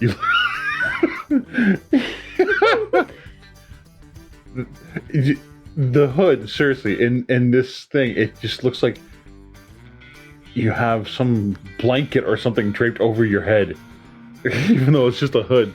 You, the hood, seriously, in this thing, it just looks like you have some blanket or something draped over your head, even though it's just a hood.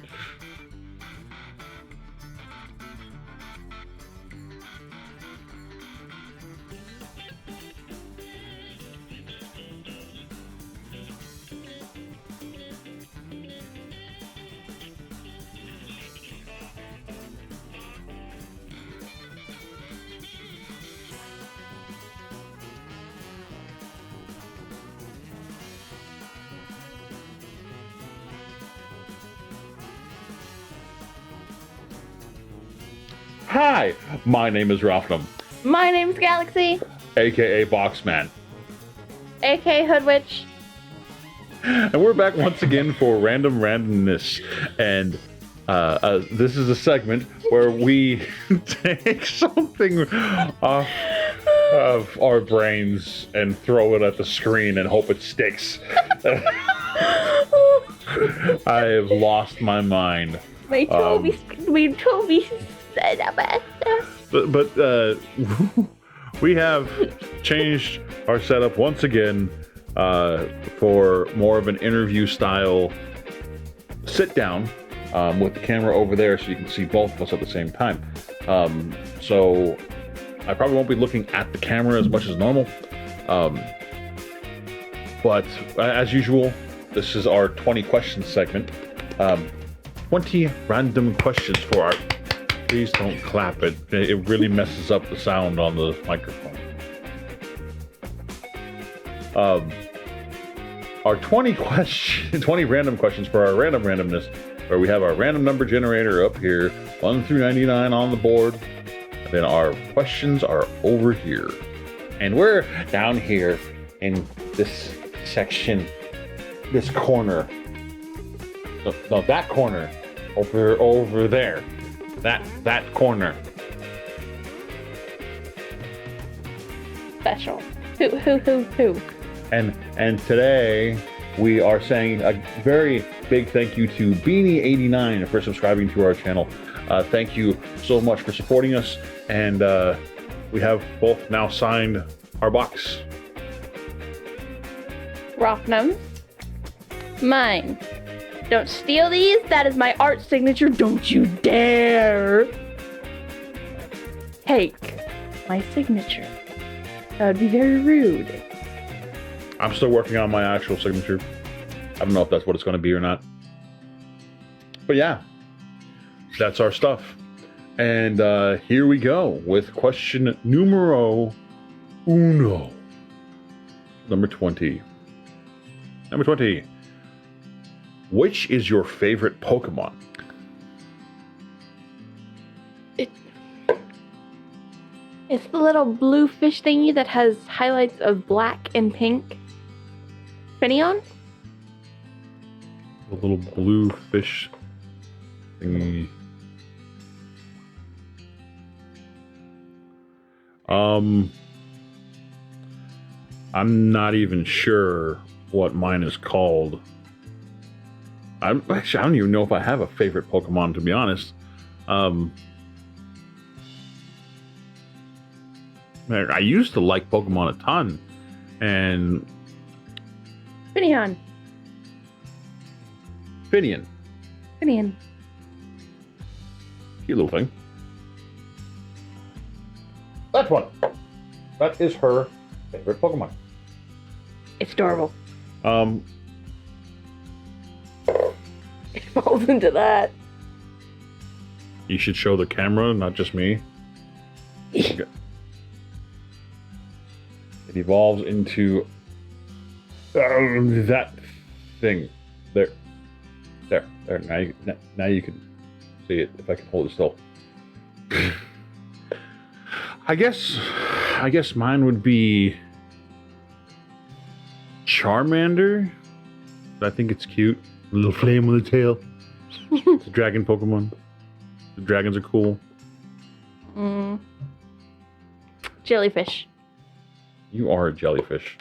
Hi, my name is Randomness, My name's Galaxy, aka Boxman, aka Hoodwitch. and we're back once again for Randomness. And this is a segment where we take something off of our brains and throw it at the screen and hope it sticks. I have lost my mind. My Toby said about But we have changed our setup once again for more of an interview style sit down with the camera over there so you can see both of us at the same time. So I probably won't be looking at the camera as much as normal. But as usual, this is our 20 questions segment. 20 random questions for our... Please don't clap it. It really messes up the sound on the microphone. Our 20 random questions for our randomness, where we have our random number generator up here, 1 through 99 on the board, and then our questions are over here. And we're down here in this section, this corner. No, that corner. Over there. That corner. special. Who? And today we are saying a very big thank you to Beanie89 for subscribing to our channel. Thank you so much for supporting us, and we have both now signed our box. Rocknums. Mine. Don't steal these. That is my art signature. Don't you dare take my signature. That would be very rude. I'm still working on my actual signature. I don't know if that's what it's going to be or not. But yeah, that's our stuff. And here we go with question numero uno. Number 20. Number 20. Which is your favorite Pokemon? It's the little blue fish thingy that has highlights of black and pink. Finneon? The little blue fish thingy. I'm not even sure what mine is called. I don't even know if I have a favorite Pokemon, to be honest. I used to like Pokemon a ton, and Finneon. Finneon, Finneon. cute little thing. That one. That is her favorite Pokemon. It's adorable. It falls into that. You should show the camera, not just me. Okay. It evolves into that thing. There. Now you can see it if I can hold it still. I guess mine would be Charmander. I think it's cute. A little flame on the tail. It's a dragon Pokemon. The dragons are cool. Jellyfish. You are a jellyfish.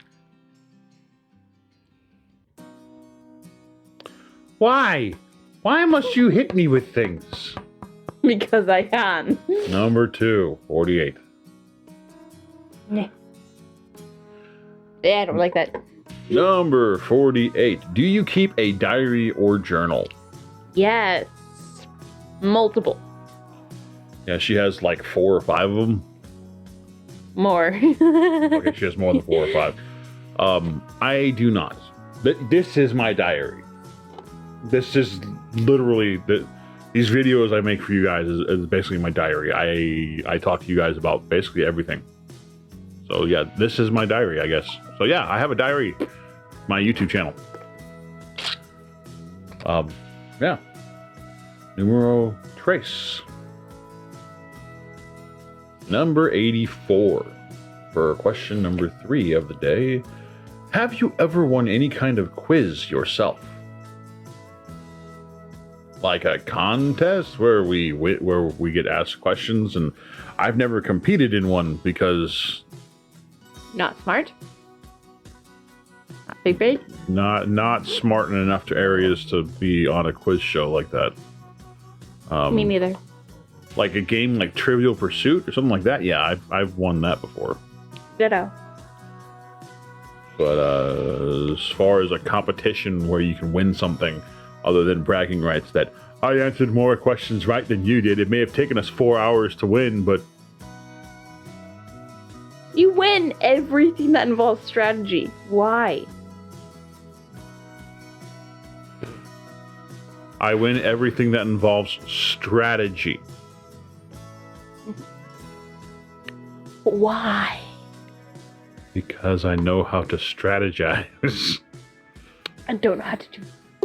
Why? Why must you hit me with things? Because I can. Number 2, 48. Yeah, I don't like that. Number 48. Do you keep a diary or journal? Yes. Multiple. Yeah, she has like 4 or 5 of them. More. Okay, she has more than 4 or 5. I do not. This is my diary. This is literally these videos I make for you guys is basically my diary. I talk to you guys about basically everything. So yeah, this is my diary, I guess. So yeah, I have a diary. My YouTube channel. Yeah. Numero tres. Number 84. For question number 3 of the day. Have you ever won any kind of quiz yourself? Like a contest where we get asked questions, and I've never competed in one because Not smart. Not favorite. not smart in enough areas to be on a quiz show like that. Me neither. Like a game like Trivial Pursuit or something like that. Yeah, I've won that before. Ditto. But as far as a competition where you can win something other than bragging rights that I answered more questions right than you did. It may have taken us 4 hours to win, but You win everything that involves strategy. Why? I win everything that involves strategy. Why? Because I know how to strategize. I don't know how to do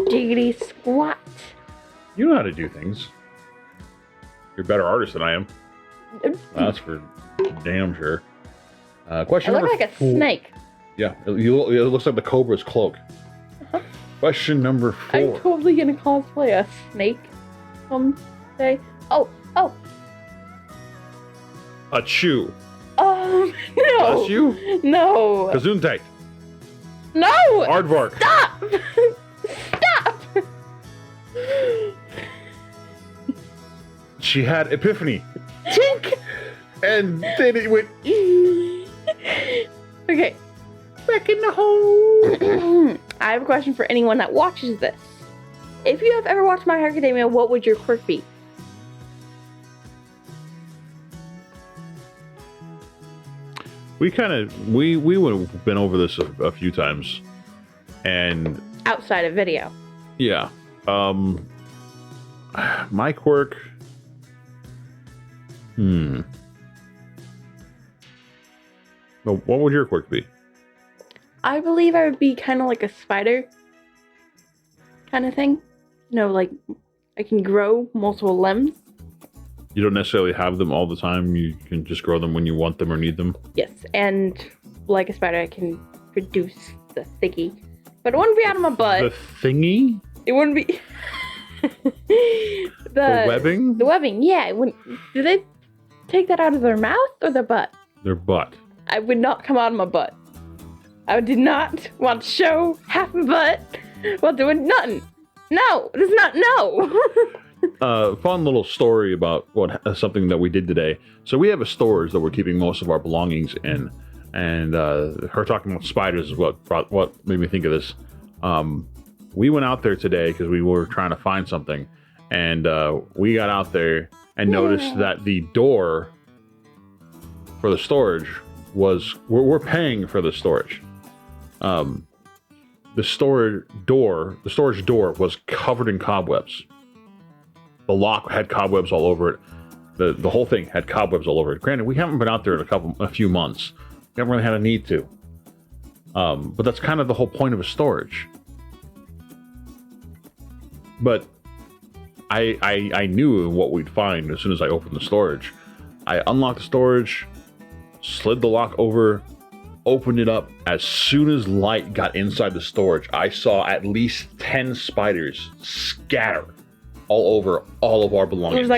diggity squat. You know how to do things. You're a better artist than I am. That's for damn sure. Question I look number like a 4. snake. Yeah, it looks like the Cobra's cloak. Uh-huh. Question number 4. I'm totally gonna cosplay a snake someday. Oh. A chew. No. That's you? No. Gesundheit. No. Aardvark. Stop. Stop. She had epiphany. Tink! And then it went Okay. back in the hole. I have a question for anyone that watches this. If you have ever watched My Hero Academia, what would your quirk be? We would have been over this a few times, and Outside of video. yeah, my quirk. Well, what would your quirk be? I believe I would be kind of like a spider kind of thing. You know, like I can grow multiple limbs. You don't necessarily have them all the time. You can just grow them when you want them or need them. Yes, and like a spider, I can produce the thingy. But it wouldn't be out of my butt. The thingy? It wouldn't be... The webbing? The webbing, yeah. It wouldn't... Do they take that out of their mouth or their butt? Their butt. I would not come out of my butt. I did not want to show half my butt while doing nothing. No, it is not no. Fun little story about something that we did today. So we have a storage that we're keeping most of our belongings in, and her talking about spiders is what made me think of this. We went out there today because we were trying to find something, and we got out there and noticed that the door for the storage was we're paying for the storage. The storage door was covered in cobwebs. The lock had cobwebs all over it. The whole thing had cobwebs all over it. Granted, we haven't been out there in a few months. We haven't really had a need to. But that's kind of the whole point of a storage. But I knew what we'd find as soon as I opened the storage. I unlocked the storage, slid the lock over, opened it up. As soon as light got inside the storage, I saw at least 10 spiders scatter all over all of our belongings.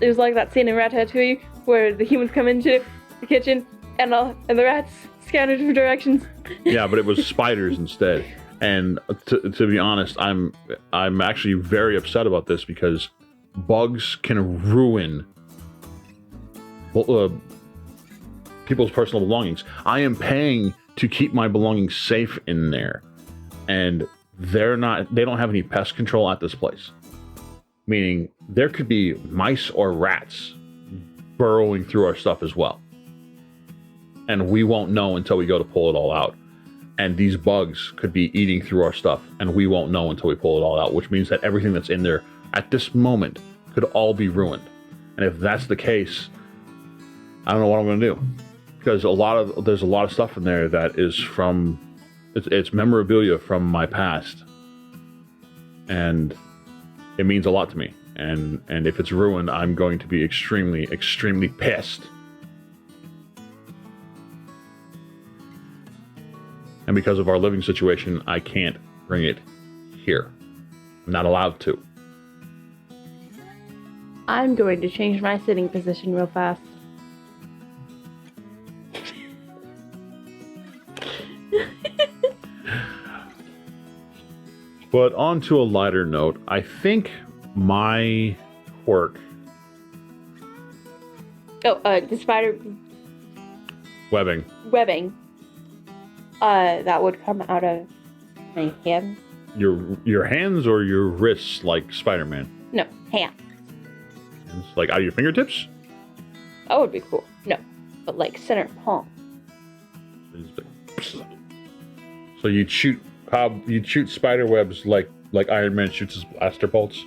It was like that scene in Ratatouille where the humans come into the kitchen and the rats scatter different directions. Yeah, but it was spiders instead. And to be honest, I'm actually very upset about this because bugs can ruin people's personal belongings. I am paying to keep my belongings safe in there, and they don't have any pest control at this place. Meaning there could be mice or rats burrowing through our stuff as well. And we won't know until we go to pull it all out. And these bugs could be eating through our stuff, and we won't know until we pull it all out, which means that everything that's in there at this moment could all be ruined. And if that's the case, I don't know what I'm going to do. Because there's a lot of stuff in there that is from, it's memorabilia from my past. And it means a lot to me. And if it's ruined, I'm going to be extremely, extremely pissed. And because of our living situation, I can't bring it here. I'm not allowed to. I'm going to change my sitting position real fast. But on to a lighter note, I think my quirk... The spider... Webbing. That would come out of my hands. Your hands or your wrists, like Spider-Man? No, hands. Like out of your fingertips? That would be cool. No, but like center palm. So you'd shoot spider webs like Iron Man shoots his blaster bolts?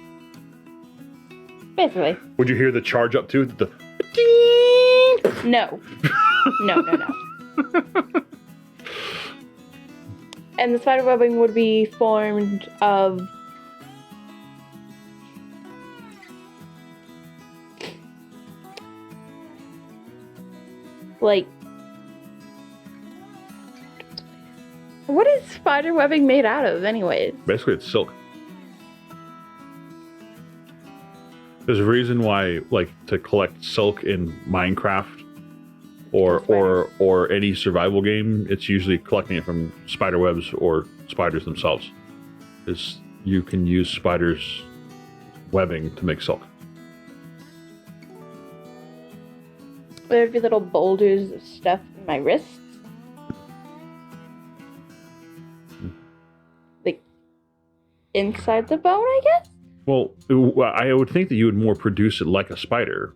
Basically. Would you hear the charge up too? No. No. And the spider webbing would be formed of like, what is spider webbing made out of anyways? Basically it's silk. There's a reason why, like, to collect silk in Minecraft or any survival game, it's usually collecting it from spider webs or spiders themselves. Because you can use spiders' webbing to make silk. There'd be little boulders of stuff in my wrists. Like, inside the bone, I guess? Well, I would think that you would more produce it like a spider,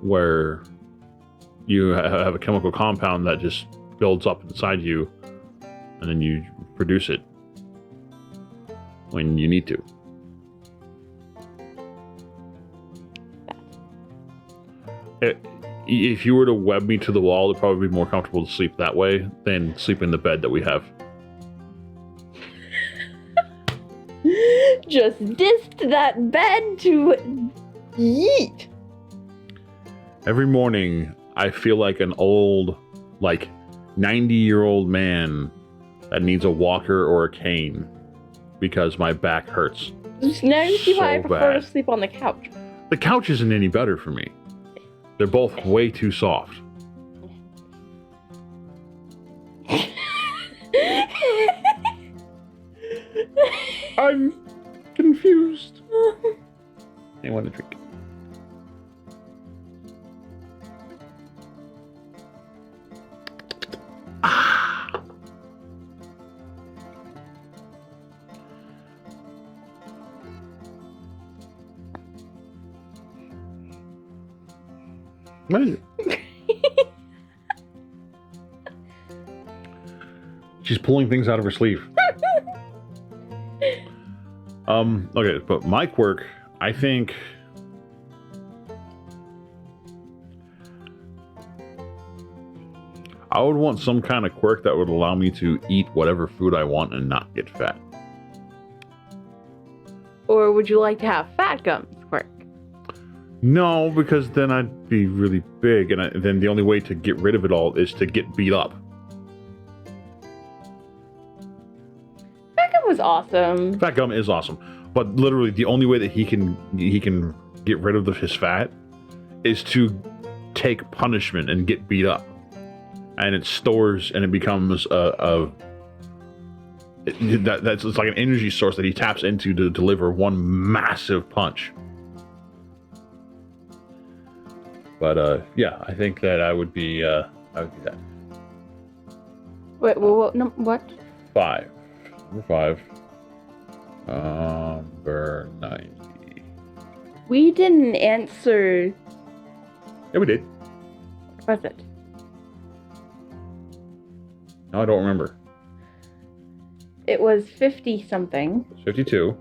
where you have a chemical compound that just builds up inside you, and then you produce it when you need to. If you were to web me to the wall, it'd probably be more comfortable to sleep that way than sleep in the bed that we have. Just dissed that bed to yeet. Every morning, I feel like an old, 90-year-old man that needs a walker or a cane because my back hurts. Now you see why I So prefer bad. to sleep on the couch. The couch isn't any better for me. They're both way too soft. I'm confused. I want to drink. What is it? She's pulling things out of her sleeve. Okay, but my quirk, I think I would want some kind of quirk that would allow me to eat whatever food I want and not get fat. Or would you like to have fat gums quirk? No, because then I'd be really big, and then the only way to get rid of it all is to get beat up. Fat gum was awesome. Fat gum is awesome, but literally the only way that he can get rid of his fat is to take punishment and get beat up, and it stores and it becomes That's it's like an energy source that he taps into to deliver one massive punch. But yeah, I think that I would be that. Wait, what? 5. Number 5. Number 90. We didn't answer. Yeah, we did. What was it? No, I don't remember. It was 50 something. 52.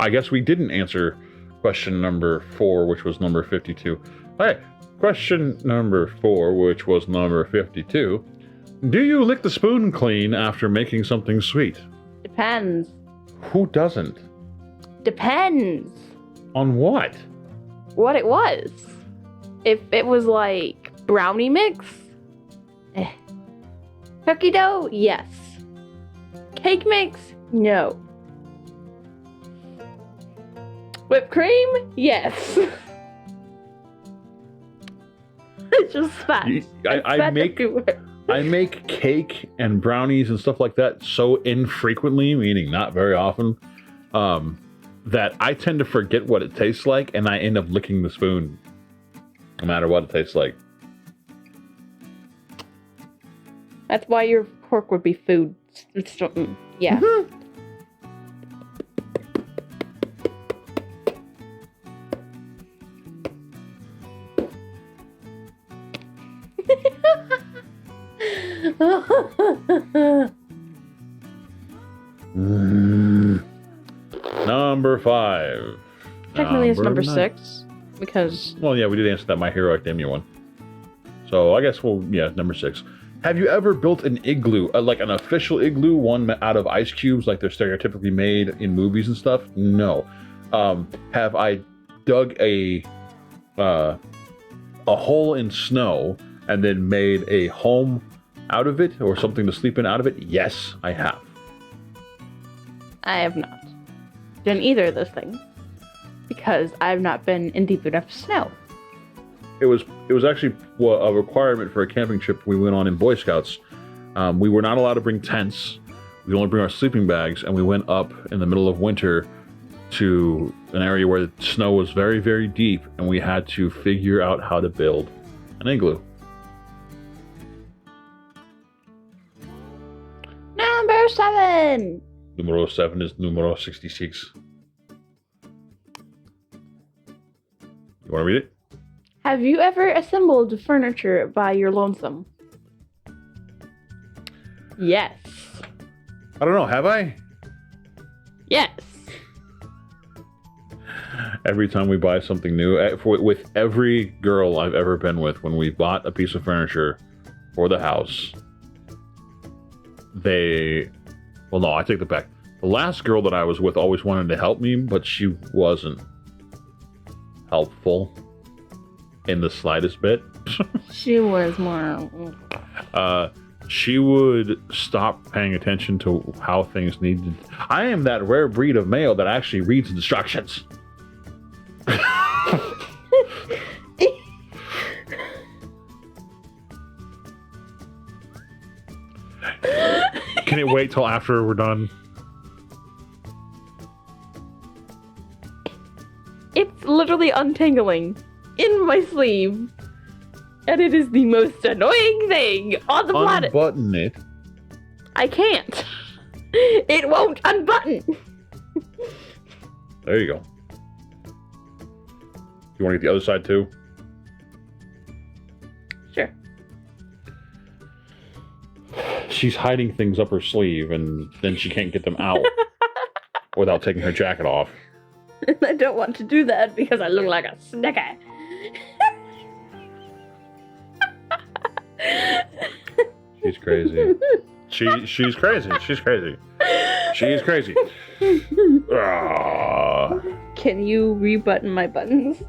I guess we didn't answer question number 4, which was number 52. Hey, question number 4, which was number 52. Do you lick the spoon clean after making something sweet? Depends. Who doesn't? Depends. On what? What it was. If it was like brownie mix, cookie dough, yes. Cake mix, no. Whipped cream, yes. It's just fat. I make cake and brownies and stuff like that so infrequently, meaning not very often, that I tend to forget what it tastes like, and I end up licking the spoon, no matter what it tastes like. That's why your pork would be food. Yeah. Mm-hmm. Number 5. Technically, it's number 6 because. Well, yeah, we did answer that My Hero Academia one. So I guess number 6. Have you ever built an igloo, like an official igloo, one out of ice cubes, like they're stereotypically made in movies and stuff? No. Have I dug a hole in snow and then made a home out of it, or something to sleep in out of it? Yes, I have. I have not done either of those things because I've not been in deep enough snow. It was actually a requirement for a camping trip we went on in Boy Scouts. We were not allowed to bring tents. We only bring our sleeping bags, and we went up in the middle of winter to an area where the snow was very, very deep, and we had to figure out how to build an igloo. Number 7. Numero 7 is numero 66. You want to read it? Have you ever assembled furniture by your lonesome? Yes. I don't know. Have I? Yes. Every time we buy something new, with every girl I've ever been with, when we bought a piece of furniture for the house, well, no, I take that back. The last girl that I was with always wanted to help me, but she wasn't helpful in the slightest bit. She was more. She would stop paying attention to how things needed. I am that rare breed of male that actually reads instructions. Can it wait till after we're done? It's literally untangling in my sleeve. And it is the most annoying thing on the planet. Unbutton it. I can't. It won't unbutton. There you go. You want to get the other side too? Sure. She's hiding things up her sleeve, and then she can't get them out without taking her jacket off. I don't want to do that because I look like a snicker. She's crazy. She's crazy. She's crazy. She's crazy. Can you rebutton my buttons?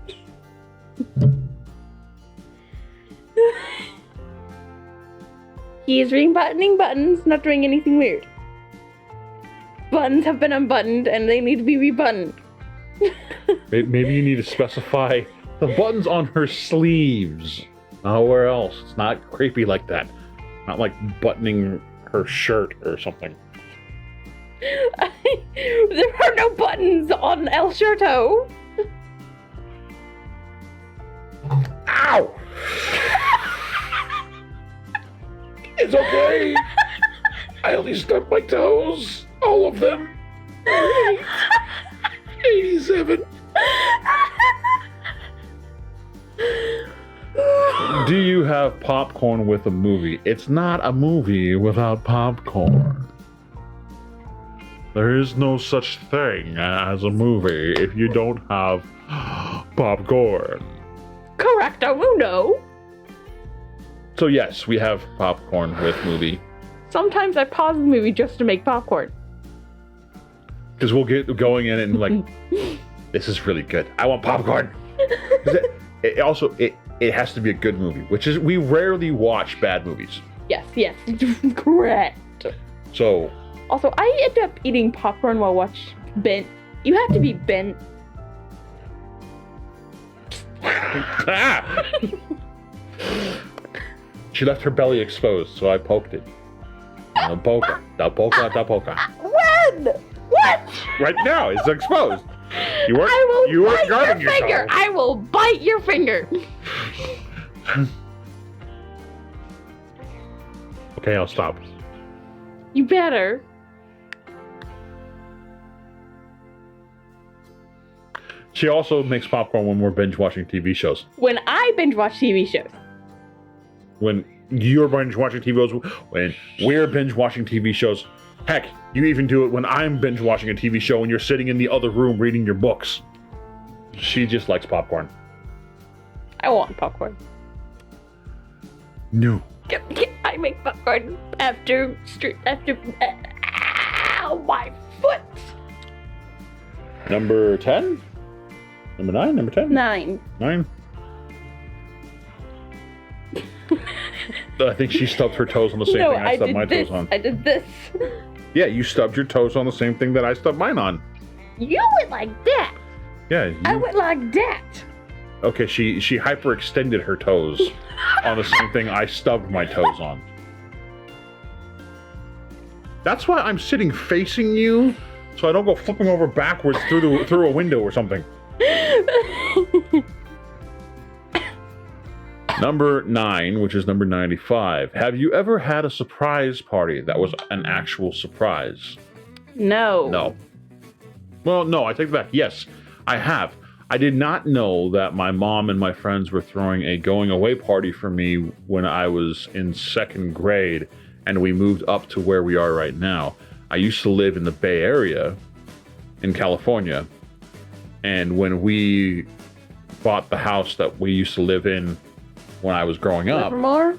He is rebuttoning buttons, not doing anything weird. Buttons have been unbuttoned and they need to be rebuttoned. Maybe you need to specify the buttons on her sleeves. Nowhere else. It's not creepy like that. Not like buttoning her shirt or something. There are no buttons on El Shirto. Ow! It's okay. I only stubbed my toes. All of them. 87. Do you have popcorn with a movie? It's not a movie without popcorn. There is no such thing as a movie if you don't have popcorn. Correcto mundo. So yes, we have popcorn with movie. Sometimes I pause the movie just to make popcorn. Because we'll get going in and like, this is really good. I want popcorn. It has to be a good movie, which is, we rarely watch bad movies. Yes, correct. So. Also, I end up eating popcorn while watch bent. You have to be bent. Ah! She left her belly exposed, so I poked it. Da poka. When? What? Right now, it's exposed. You weren't guarding your finger. yourself. I will bite your finger. Okay, I'll stop. You better. She also makes popcorn when we're binge watching TV shows. When I binge watch TV shows. When you're binge watching TV shows, when we're binge watching TV shows. Heck, you even do it when I'm binge watching a TV show and you're sitting in the other room reading your books. She just likes popcorn. I want popcorn. No. I make popcorn after. Ow, my foot! Number 10? Number 9? Number 10? 9. 9? I think she stubbed her toes on the same thing I stubbed my toes on. I did this. Yeah, you stubbed your toes on the same thing that I stubbed mine on. You went like that. Yeah. I went like that. Okay, she hyperextended her toes on the same thing I stubbed my toes on. That's why I'm sitting facing you, so I don't go flipping over backwards through a window or something. Number 9, which is number 95. Have you ever had a surprise party that was an actual surprise? No. No. Well, no, I take it back. Yes, I have. I did not know that my mom and my friends were throwing a going away party for me when I was in 2nd grade and we moved up to where we are right now. I used to live in the Bay Area in California, and when we bought the house that we used to live in when I was growing up, Livermore?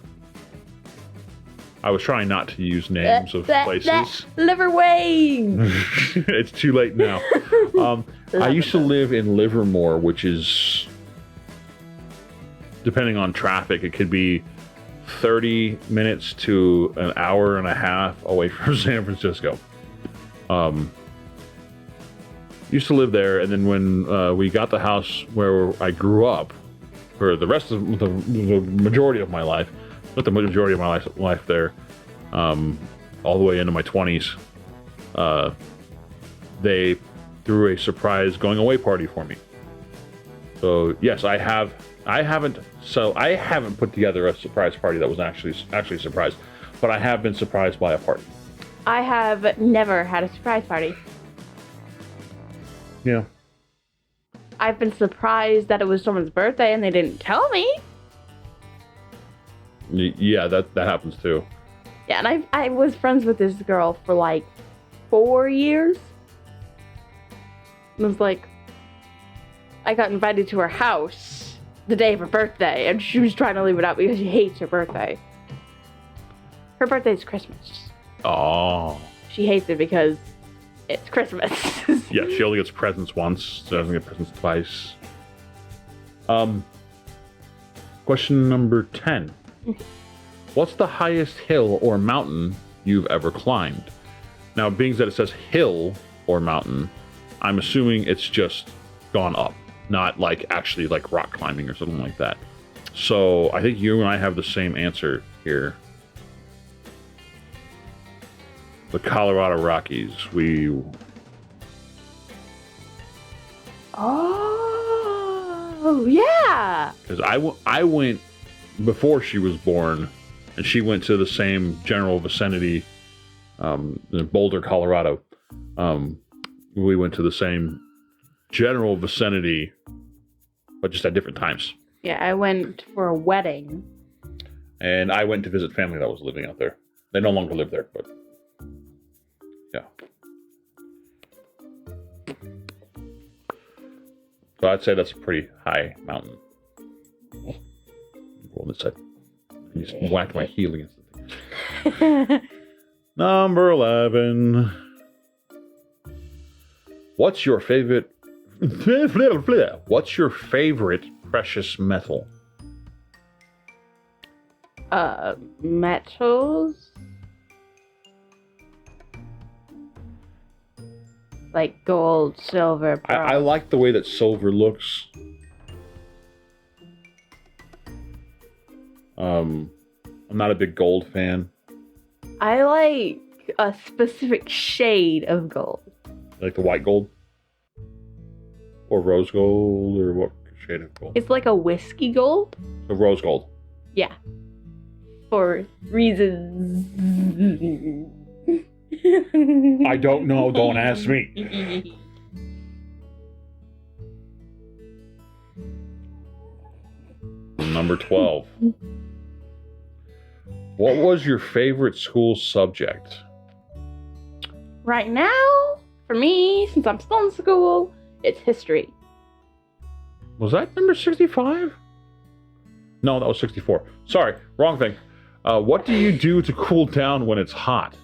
I was trying not to use names of places. Liverway! It's too late now. I used to live in Livermore, which is, depending on traffic, it could be 30 minutes to an hour and a half away from San Francisco. Used to live there, and then when we got the house where I grew up, for the rest of the majority of my life, not the majority of my life there, all the way into my 20s, they threw a surprise going away party for me. So yes, I haven't put together a surprise party that was actually a surprise, but I have been surprised by a party. I have never had a surprise party. Yeah. I've been surprised that it was someone's birthday and they didn't tell me. Yeah, that happens too. Yeah, and I was friends with this girl for like 4 years. It was like, I got invited to her house the day of her birthday, and she was trying to leave it out because she hates her birthday. Her birthday's Christmas. Oh. She hates it because it's Christmas. Yeah, she only gets presents once, so she doesn't get presents twice. Question number 10. What's the highest hill or mountain you've ever climbed? Now, being that it says hill or mountain, I'm assuming it's just gone up, not like actually like rock climbing or something like that. So I think you and I have the same answer here. The Colorado Rockies. Oh, yeah. Because I went before she was born, and she went to the same general vicinity, in Boulder, Colorado. We went to the same general vicinity, but just at different times. Yeah, I went for a wedding. And I went to visit family that was living out there. They no longer live there, but yeah. So I'd say that's a pretty high mountain. Go on this side. You just whacked my heel against the thing. Number 11. What's your favorite? What's your favorite precious metal? Metals. Like gold, silver, I like the way that silver looks. I'm not a big gold fan. I like a specific shade of gold. Like the white gold? Or rose gold? Or what shade of gold? It's like a whiskey gold. The rose gold. Yeah. For reasons. I don't know. Don't ask me. Number 12. What was your favorite school subject? Right now, for me, since I'm still in school, it's history. Was that number 65? No, that was 64. Sorry, wrong thing. What do you do to cool down when it's hot?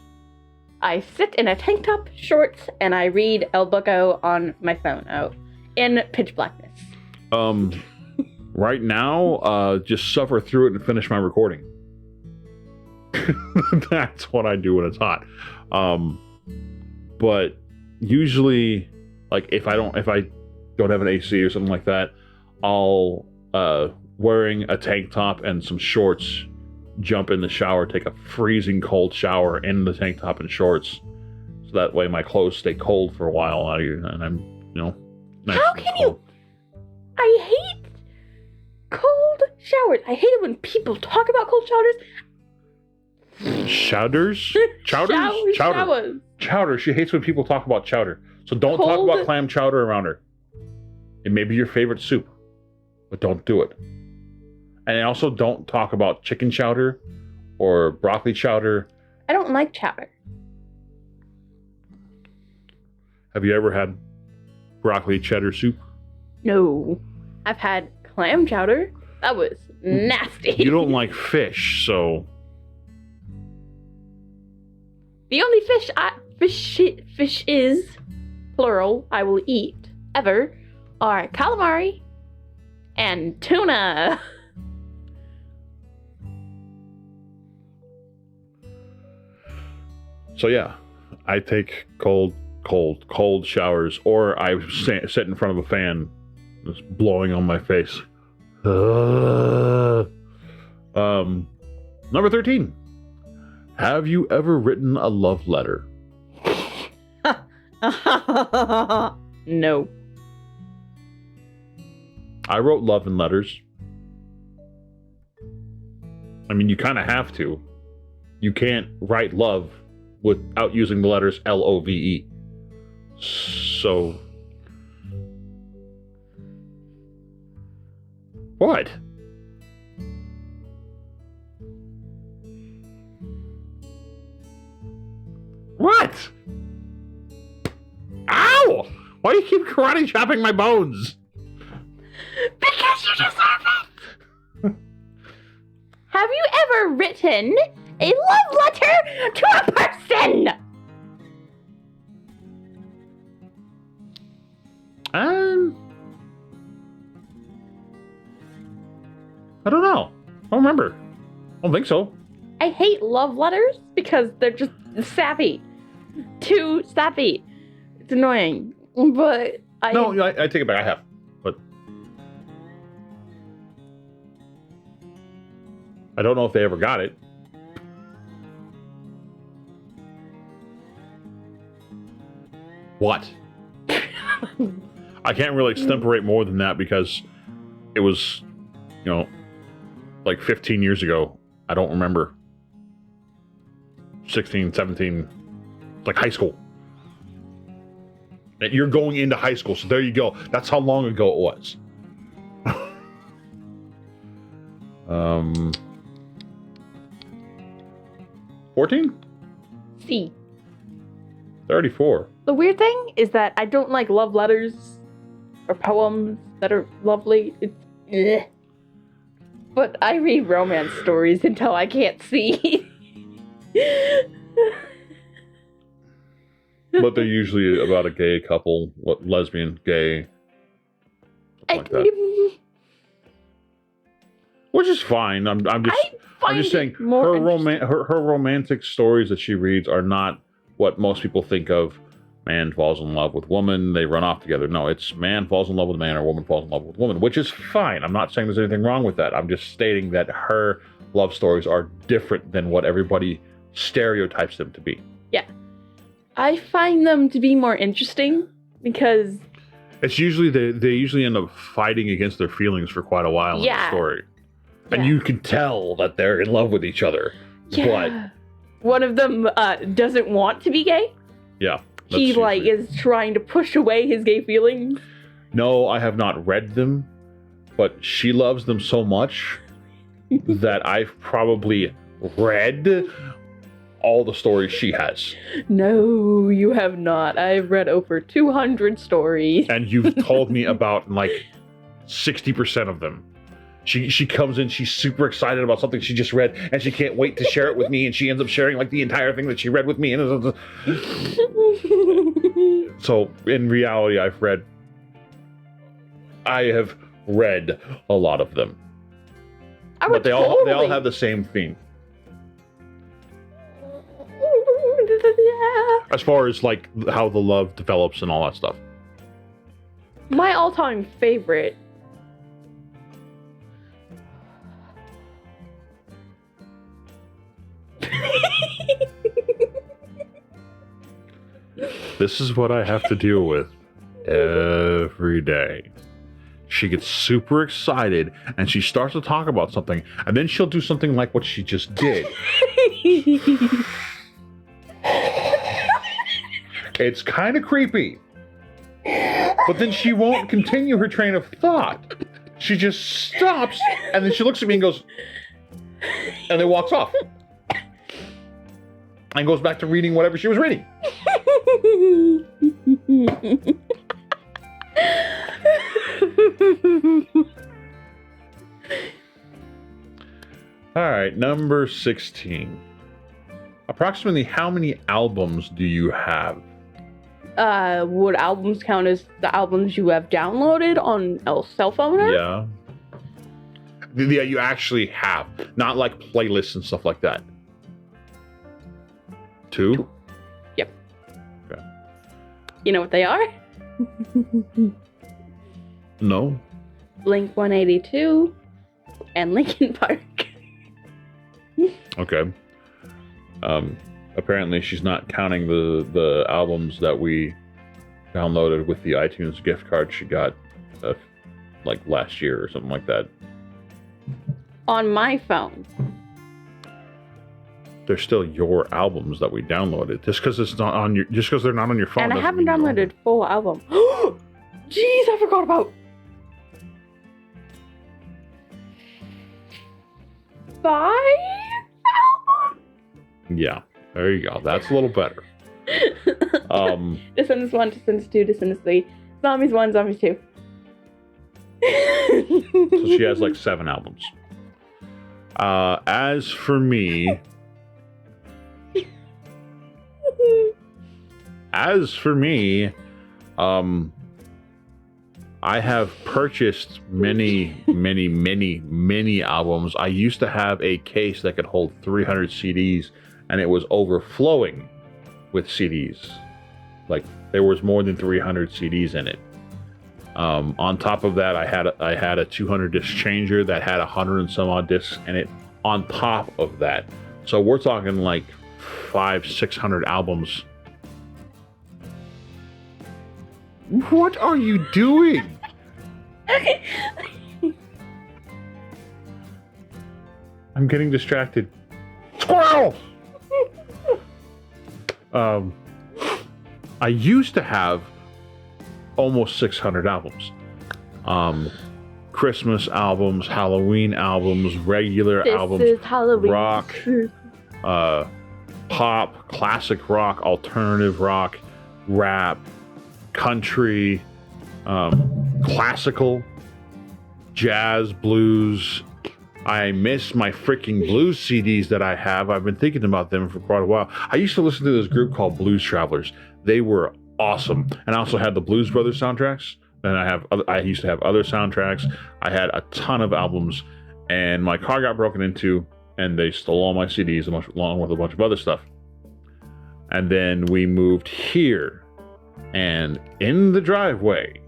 I sit in a tank top, shorts, and I read El Bucco on my phone in pitch blackness. Right now, just suffer through it and finish my recording. That's what I do when it's hot. But usually, like if I don't have an AC or something like that, I'll wearing a tank top and some shorts, jump in the shower, take a freezing cold shower in the tank top and shorts, so that way my clothes stay cold for a while, and I'm, nice. How can you? I hate cold showers. I hate it when people talk about cold showers. Chowders? Chowders? Showers. Chowder. She hates when people talk about chowder. So don't talk about clam chowder around her. It may be your favorite soup, but don't do it. And also don't talk about chicken chowder or broccoli chowder. I don't like chowder. Have you ever had broccoli cheddar soup? No. I've had clam chowder. That was nasty. You don't like fish, so... The only fish is, plural, I will eat, ever, are calamari and tuna. So yeah, I take cold showers, or I sit in front of a fan, just blowing on my face. Number 13. Have you ever written a love letter? No. I wrote love in letters. I mean, you kind of have to. You can't write love without using the letters LOVE. So... What? What? Ow! Why do you keep karate chopping my bones? Because you deserve it! Have you ever written a love letter to a person? I don't know. I don't remember. I don't think so. I hate love letters because they're just sappy. Too sappy. It's annoying. But No, I take it back. I have, but I don't know if they ever got it. What? I can't really extemporate more than that because it was, like 15 years ago. I don't remember. 16, 17, like high school. And you're going into high school, so there you go. That's how long ago it was. 14? C. 34. The weird thing is that I don't like love letters or poems that are lovely. Ugh. But I read romance stories until I can't see. But they're usually about a gay couple, lesbian, gay, like that. Which is fine. I'm just saying her romantic stories that she reads are not what most people think of. Man falls in love with woman, they run off together. No, it's man falls in love with man or woman falls in love with woman, which is fine. I'm not saying there's anything wrong with that. I'm just stating that her love stories are different than what everybody stereotypes them to be. Yeah. I find them to be more interesting because it's usually they usually end up fighting against their feelings for quite a while in the story. And you can tell that they're in love with each other. Yeah. But one of them doesn't want to be gay. Yeah. He is trying to push away his gay feelings. No, I have not read them, but she loves them so much that I've probably read all the stories she has. No, you have not. I've read over 200 stories. And you've told me about like 60% of them. She comes in, she's super excited about something she just read, and she can't wait to share it with me, and she ends up sharing like the entire thing that she read with me. And so in reality, I have read a lot of them. But they all have the same theme. As far as like how the love develops and all that stuff. My all-time favorite. This is what I have to deal with every day. She gets super excited and she starts to talk about something, and then she'll do something like what she just did. It's kind of creepy. But then she won't continue her train of thought. She just stops, and then she looks at me and goes, and then walks off. And goes back to reading whatever she was reading. All right, number 16. Approximately how many albums do you have? Would albums count as the albums you have downloaded on a cell phone? Yeah. Yeah, you actually have. Not like playlists and stuff like that. 2? Yep. Okay. You know what they are? No. Blink 182 and Linkin Park. Okay. Apparently she's not counting the albums that we downloaded with the iTunes gift card she got like last year or something like that. On my phone. They're still your albums that we downloaded. Just because they're not on your phone. And I haven't downloaded full album. Jeez, I forgot about 5 albums. Yeah, there you go. That's a little better. Descendants 1, Descendants 2, Descendants 3, Zombies 1, Zombies 2. So she has like 7 albums. As for me, I have purchased many albums. I used to have a case that could hold 300 CDs, and it was overflowing with CDs. Like, there was more than 300 CDs in it. On top of that, I had a 200 disc changer that had 100 and some odd discs in it. On top of that, so we're talking like 500-600 albums. What are you doing? I'm getting distracted. Squirrel! I used to have almost 600 albums. Christmas albums, Halloween albums, regular albums, is Halloween. rock, pop, classic rock, alternative rock, rap, country, classical, jazz, blues. I miss my freaking blues CDs that I have. I've been thinking about them for quite a while. I used to listen to this group called Blues Travelers. They were awesome. And I also had the Blues Brothers soundtracks. And I used to have other soundtracks. I had a ton of albums. And my car got broken into, and they stole all my CDs along with a bunch of other stuff. And then we moved here. And in the driveway,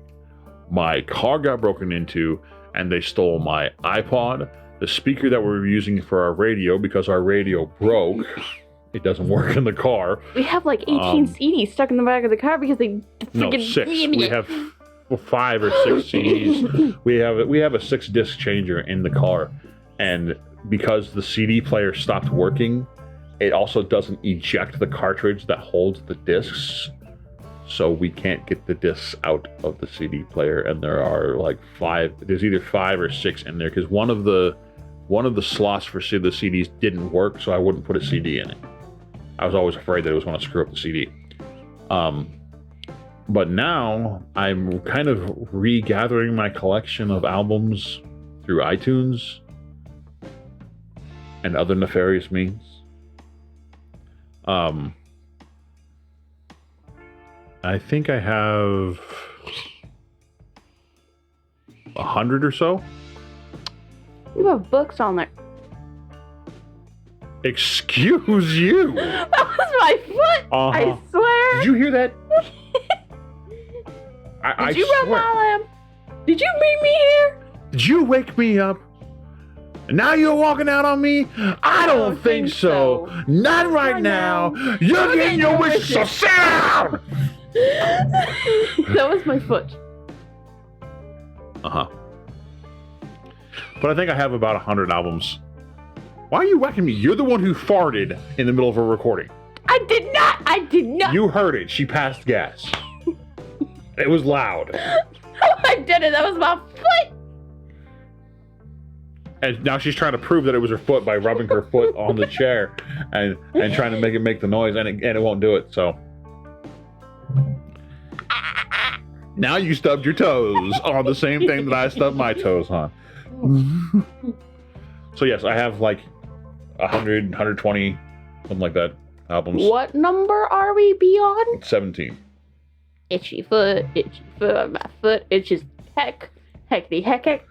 my car got broken into, and they stole my iPod, the speaker that we were using for our radio, because our radio broke. It doesn't work in the car. We have like 18 CDs stuck in the back of the car because they no, freaking 6. We have 5 or 6 CDs. We have a 6-disc changer in the car, and because the CD player stopped working, it also doesn't eject the cartridge that holds the discs, so we can't get the discs out of the CD player. And there are like 5. There's either 5 or 6 in there because one of the slots for the CDs didn't work, so I wouldn't put a CD in it. I was always afraid that it was going to screw up the CD. But now I'm kind of regathering my collection of albums through iTunes and other nefarious means. I think I have 100 or so. You have books on there. Excuse you. That was my foot. I swear. Did you hear that? Did you run my lamb? Did you meet me here? Did you wake me up? And now you're walking out on me? I don't think so. Not right now. You're getting your wishes, so sit down! That was my foot. Uh-huh. But I think I have about 100 albums. Why are you whacking me? You're the one who farted in the middle of a recording. I did not. I did not. You heard it. She passed gas. It was loud. No, I didn't. That was my foot. And now she's trying to prove that it was her foot by rubbing her foot on the chair and trying to make the noise, and it won't do it, so. Now you stubbed your toes on the same thing that I stubbed my toes on. So yes, I have like 100, 120, something like that, albums. What number are we beyond? 17. Itchy foot, my foot itches heck, heck,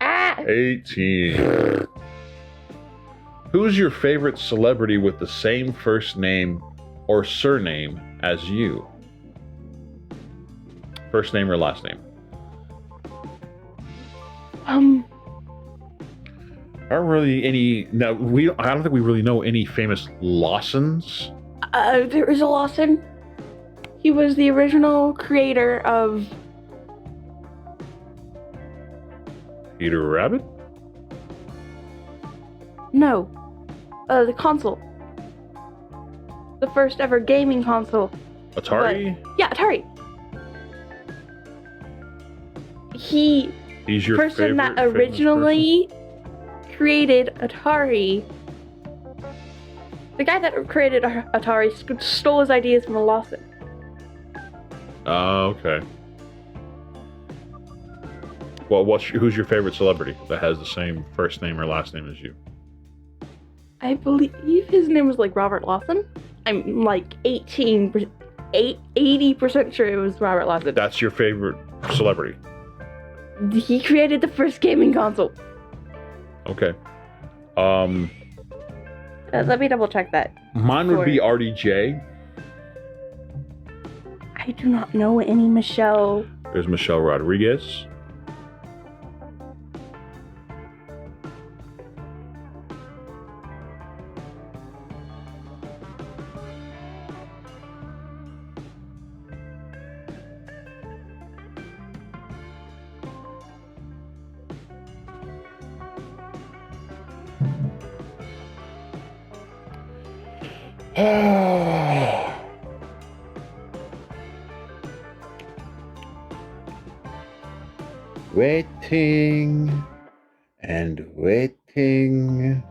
ah! 18. Who's your favorite celebrity with the same first name or surname as you? First name or last name? Aren't really any. No, I don't think we really know any famous Lawsons. There is a Lawson. He was the original creator of Peter Rabbit? No. The console. The first ever gaming console. Atari? But, yeah, Atari. He's your person that originally created Atari. The guy that created Atari stole his ideas from a Lawson. Oh, okay. Well, who's your favorite celebrity that has the same first name or last name as you? I believe his name was like Robert Lawson. I'm like 80% sure it was Robert Lawson. That's your favorite celebrity? He created the first gaming console. Okay. Let me double check that. Mine would be RDJ. I do not know any Michelle. There's Michelle Rodriguez. Waiting and waiting.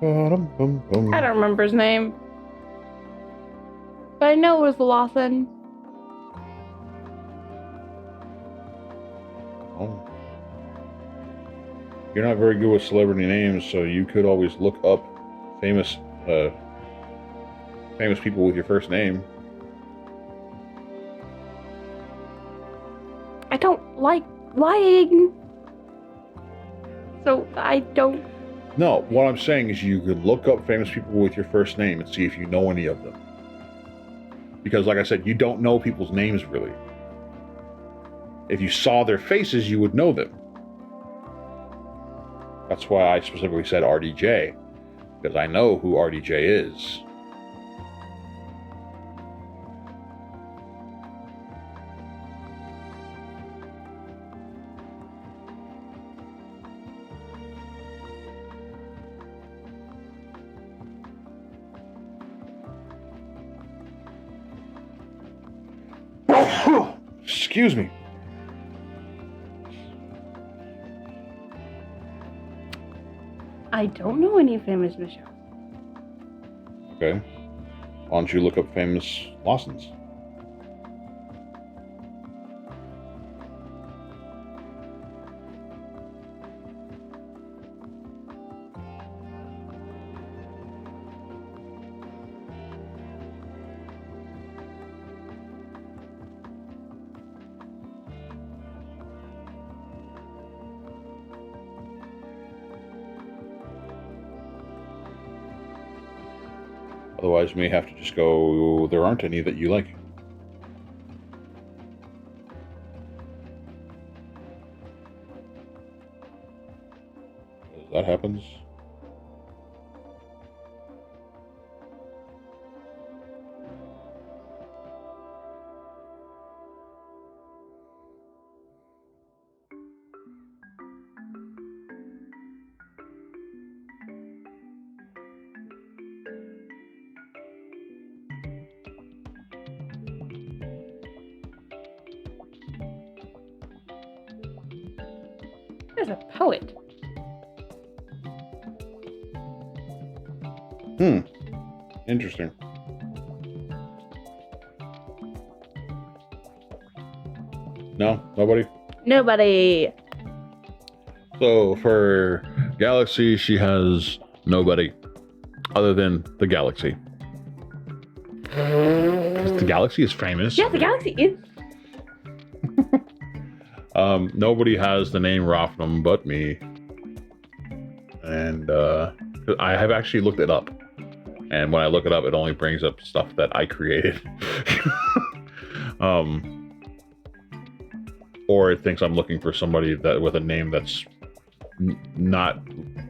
I don't remember his name. But I know it was Lawson. Oh. You're not very good with celebrity names, so you could always look up famous people with your first name. I don't like lying. So I don't. No, what I'm saying is you could look up famous people with your first name and see if you know any of them. Because like I said, you don't know people's names really. If you saw their faces, you would know them. That's why I specifically said RDJ. Because I know who RDJ is. Excuse me. I don't know any famous Michelle. Okay. Why don't you look up famous Lawsons? Otherwise, you may have to just go, there aren't any that you like. That happens. There's a poet. Interesting. No? Nobody? Nobody. So for Galaxy, she has nobody other than the Galaxy. Because the Galaxy is famous. Yeah, the Galaxy is. Nobody has the name Rothnum but me. And I have actually looked it up. And when I look it up, it only brings up stuff that I created. Or it thinks I'm looking for somebody that with a name that's not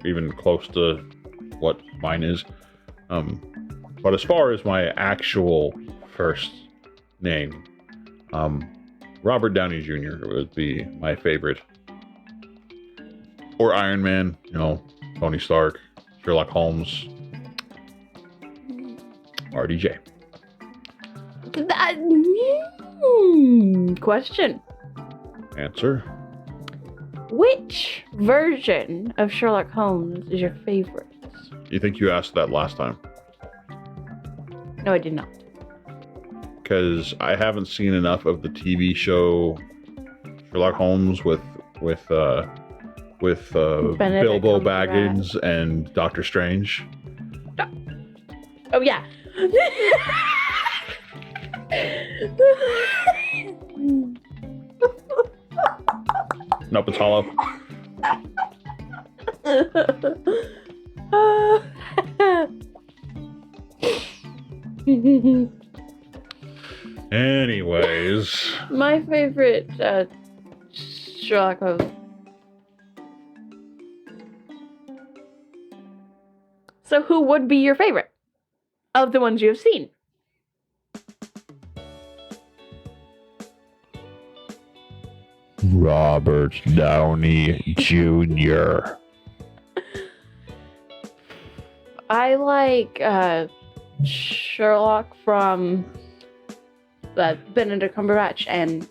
even close to what mine is. But as far as my actual first name, Robert Downey Jr. would be my favorite. Or Iron Man, you know, Tony Stark, Sherlock Holmes, RDJ. Question. Answer. Which version of Sherlock Holmes is your favorite? You think you asked that last time? No, I did not. Because I haven't seen enough of the TV show Sherlock Holmes with Bilbo Baggins and Doctor Strange. Oh yeah. Nope, it's hollow. Anyways. My favorite Sherlock Holmes. So who would be your favorite of the ones you have seen? Robert Downey Jr. I like Sherlock from Benedict Cumberbatch and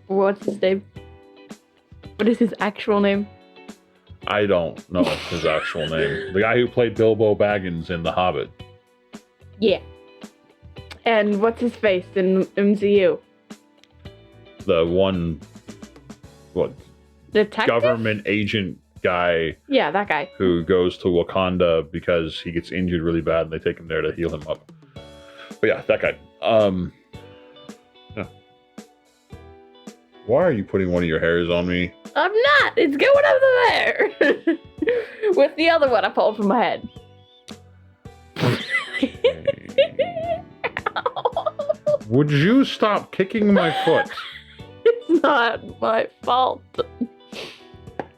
what's his name? What is his actual name? I don't know his actual name. The guy who played Bilbo Baggins in The Hobbit. Yeah. And what's his face in MCU? The one, what? Detective? Government agent guy. Yeah, that guy. Who goes to Wakanda because he gets injured really bad and they take him there to heal him up. But yeah, that guy. Yeah. Why are you putting one of your hairs on me? I'm not. It's going over there. With the other one I pulled from my head. Would you stop kicking my foot? It's not my fault.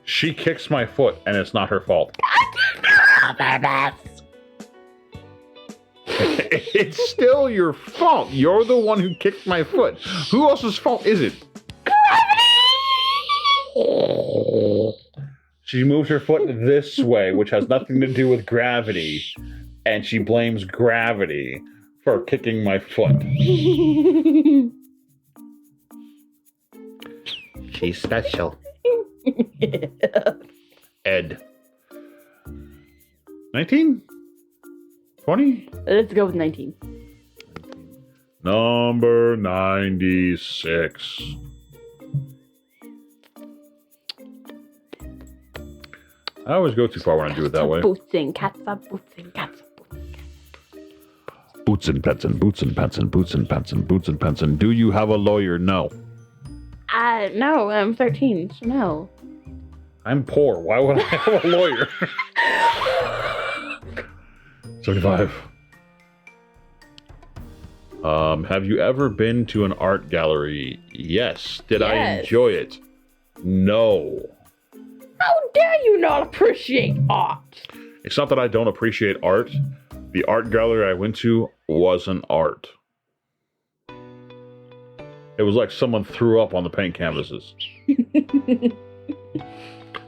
She kicks my foot and it's not her fault. It's still your fault. You're the one who kicked my foot. Who else's fault is it? She moves her foot this way, which has nothing to do with gravity, and she blames gravity for kicking my foot. She's special. Ed. 19? 20? Let's go with 19. Number 96. I always go too far when I do it that way. Boots and cats are boots and cats are boots. Boots and pants and boots and pants and boots and pants and boots and pants and do you have a lawyer? No. No, I'm 13, so no. I'm poor. Why would I have a lawyer? 75. Have you ever been to an art gallery? Yes. Did I enjoy it? No. How dare you not appreciate art? It's not that I don't appreciate art. The art gallery I went to wasn't art. It was like someone threw up on the paint canvases.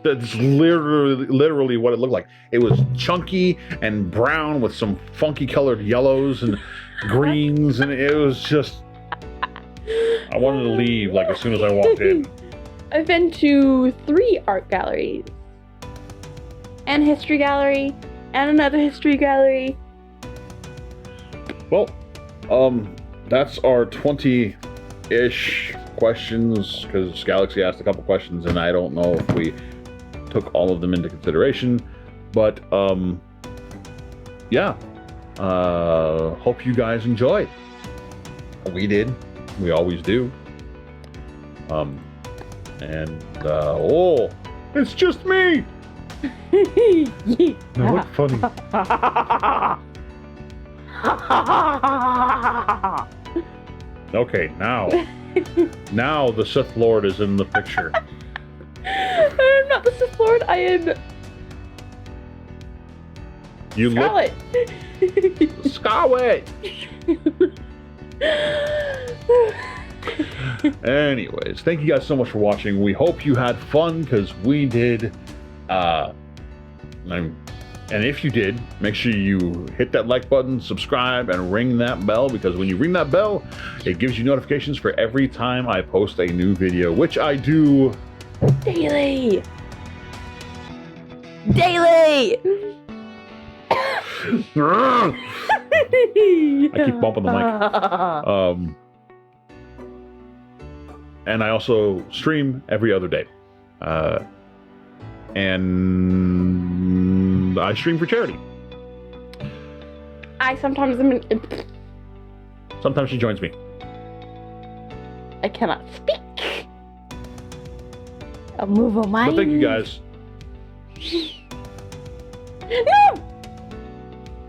That's literally what it looked like. It was chunky and brown with some funky colored yellows and greens, and it was just... I wanted to leave like as soon as I walked in. I've been to 3 art galleries. And a history gallery, and another history gallery. Well, that's our 20-ish questions, because Galaxy asked a couple questions, and I don't know if we took all of them into consideration. But, yeah. Hope you guys enjoyed. We did. We always do. Oh, it's just me! Now what funny? Okay, now the Sith Lord is in the picture. I'm not the Sith Lord, I am... You Scarlet! Scarlet! Anyways, thank you guys so much for watching. We hope you had fun, because we did. And if you did, make sure you hit that like button, subscribe, and ring that bell, because when you ring that bell, it gives you notifications for every time I post a new video, which I do daily. Daily. I keep bumping the mic. And I also stream every other day. And I stream for charity. Sometimes she joins me. I cannot speak. I'll move on my... But thank you guys. No!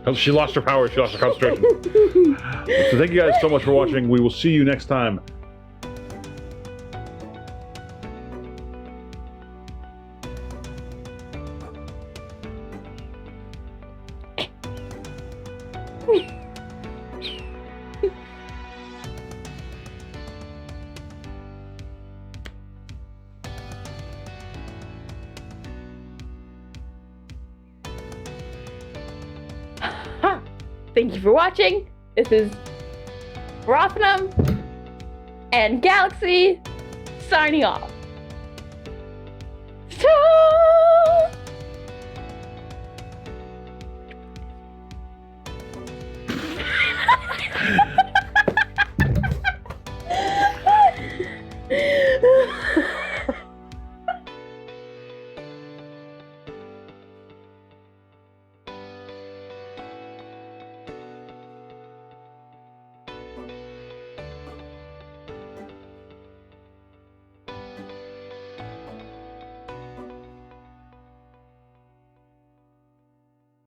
Oh, she lost her power. She lost her concentration. So thank you guys so much for watching. We will see you next time. Thank you for watching. This is Rothnum and Galaxy signing off.